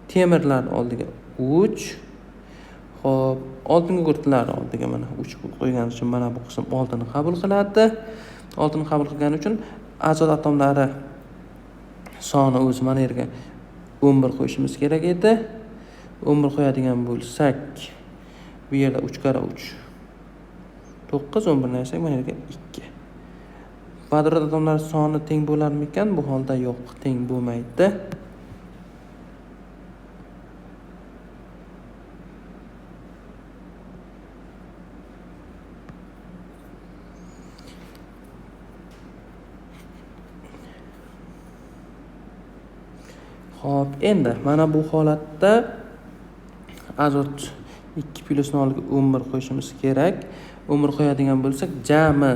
temirlar oldiga 3. Xo'p, oltin gugurtlar oldiga mana 3 qo'ygan uchun mana bu qism oltinni qabul qiladi. Oltinni qabul qilgani uchun azot atomlari soni o'zi mana yerga 11 qo'yishimiz kerak edi. 11 qo'yadigan bo'lsak, bu yerda 3 kara 3 9, 11 ni aytsak mana yerga 2. Vodorod atomlari soni teng bo'larmikan? Bu holda yo'q, teng bo'lmaydi. Xo'p, endi mana bu holatda azot 2 plusni oldiga 11 qo'yishimiz kerak. 11 qo'yadigan bo'lsak, jami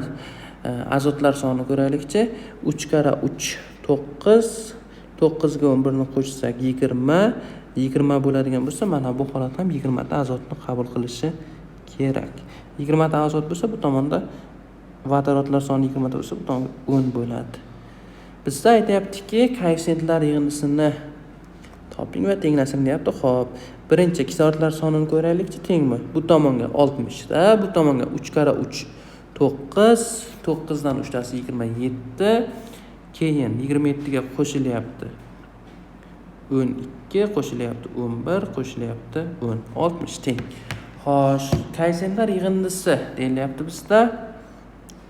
azotlar sonini ko'raylikchi. 3 kara 3 9, 9 ga 11 ni qo'shsak 20, 20 bo'ladigan bo'lsa, mana bu holat ham 20 ta azotni qabul qilishi kerak. 20 ta azot bo'lsa, bu tomonda vodorodlar soni 20 ta bo'lsa, bu tomonga 10 bo'ladi. Bizda aytayaptiki, koeffitsiyentlar yig'indisini toping va tenglashtiring deyapti. Xo'p, birinchi kislorodlar sonini ko'raylikchi, tengmi? Bu tomonga 60 da, bu tomonga 3 kara 3 9, 9 dan 3 tasi 27, keyin 27 ga qo'shilyapti 12, qo'shilyapti 11, qo'shilyapti 10, 60 teng. Xo'sh, koeffitsiyentlar yig'indisi deyilyapti bizda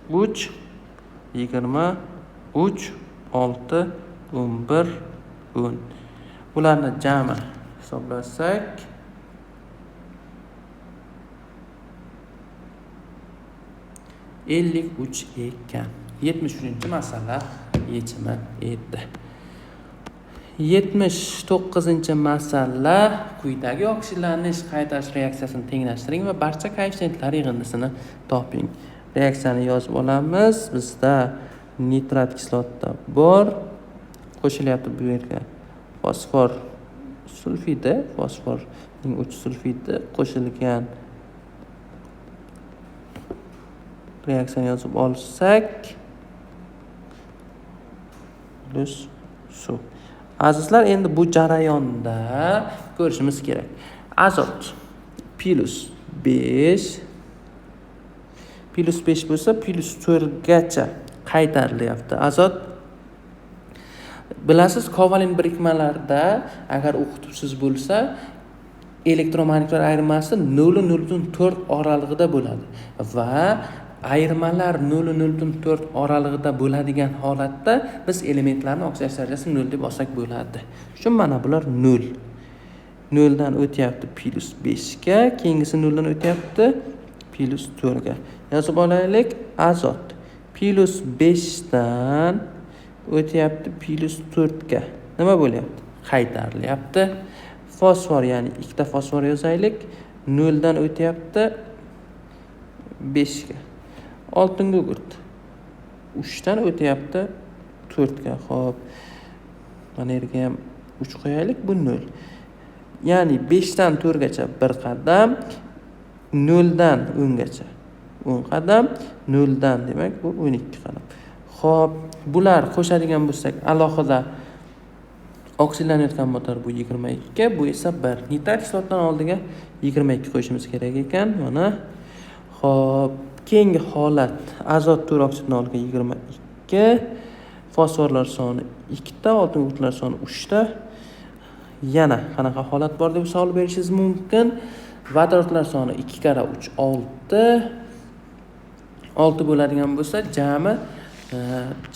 3, 23, 6, 11, 10. Bularni jami hisoblasak 53 ekan. 73-masala yechimi edi. 79-masala quyidagi oksidlanish qaytarish reaksiyasini tenglashtiring va barcha koeffitsiyentlar yig'indisini toping. Reaksiyani yozib olamiz. Bizda nitrat kislota bor. Qo'shilyapti bu yerga fosfor sulfidi, fosforning 3 sulfidi qo'shilgan. Reaksiyani yozib olsak plus suv. Azizlar, endi bu jarayonda ko'rishimiz kerak. Azot +5 bo'lsa +4gacha qaytarilyapti. Azot bilasiz, kovalent birikmalarda agar o'qituvsiz bo'lsa, elektromolekulyar ayirmasi 0.4 oralig'ida bo'ladi va ayirmalar 0.4 oralig'ida bo'ladigan holatda biz elementlarning oksidatsiya darajasini 0 deb olsak bo'ladi. Shuning mana bular 0. 0 dan o'tyapti +5ga, keyingisi 0 dan o'tyapti +4ga. Yozib olaylik. Azot +5 dan o'tyapti +4ga. Nima bo'lyapti? Qaytarilyapti. Fosfor, ya'ni ikkita fosfor yozaylik. 0 dan o'tyapti 5ga. Oltin gugurt 3 dan o'tyapti 4ga. Xo'p. Mana yerga ham 3 qo'yaylik, bu 0. Ya'ni 5 dan 4gacha bir qadam, 0 dan 10gacha 10 qadam, 0 dan demak bu 12 qadam. Xo'p, bular qo'shadigan bo'lsak, alohida oksidlanayotgan motor bu 22, bu esa 1. Nitrat kislotadan oldiga 22 qo'yishimiz kerak ekan. Mana. Xo'p, keyingi holat azot to'roksiddan oldiga 22, fosforlar soni 2 ta, oltin gugurtlar soni 3 ta. Yana qanaqa holat bor deb savol berishingiz mumkin. Vodorodlar soni 2 kara 3 6. 6 bo'ladigan bo'lsa, jami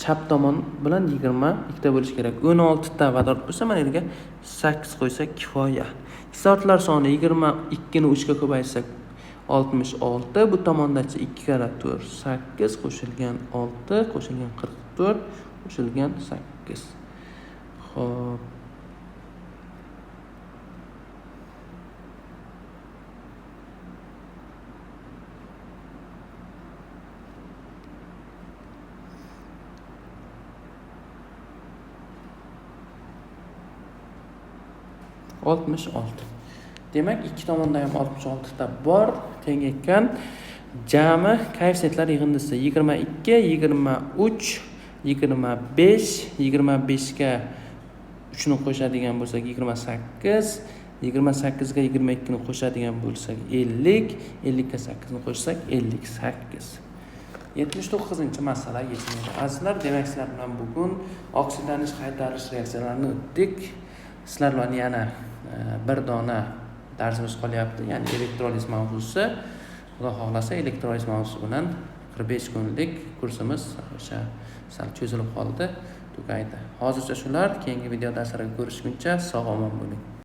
chap tomon bilan 22 ta bo'lishi kerak. 16 ta vodorod bo'lsa, mana yerga 8 qo'ysak kifoya. Kislotlar soni 22 ni 3 ga ko'paytirsak 66. Bu tomondachi 2 kara 4 8 qo'shilgan 6 qo'shilgan 44 qo'shilgan 8. Xo'p. Demak, ikki tomonda ham 66 ta bor. Teng ekan. Jami koeffitsiyentlar yig'indisi 22, 23, 25, 25ga 3 ni qo'shadigan bo'lsak 28, 28ga 22 ni qo'shadigan bo'lsak 50, 50ga 8 ni qo'shsak 58. 79-masala yechildi. Azizlar, demak sizlar bilan bugun oksidlanish qaytarish reaksiyalarini o'tdik. Sizlar bilan yana bir dona darsimiz qolyapti, ya'ni elektroliz mavzusi. Xudo xohlasa elektroliz mavzusi bilan 45 kunlik kursimiz o'sha sal cho'zilib qoldi, tugaydi. Hozircha shular. Keyingi video darslarga ko'rishguncha sog' omon bo'ling.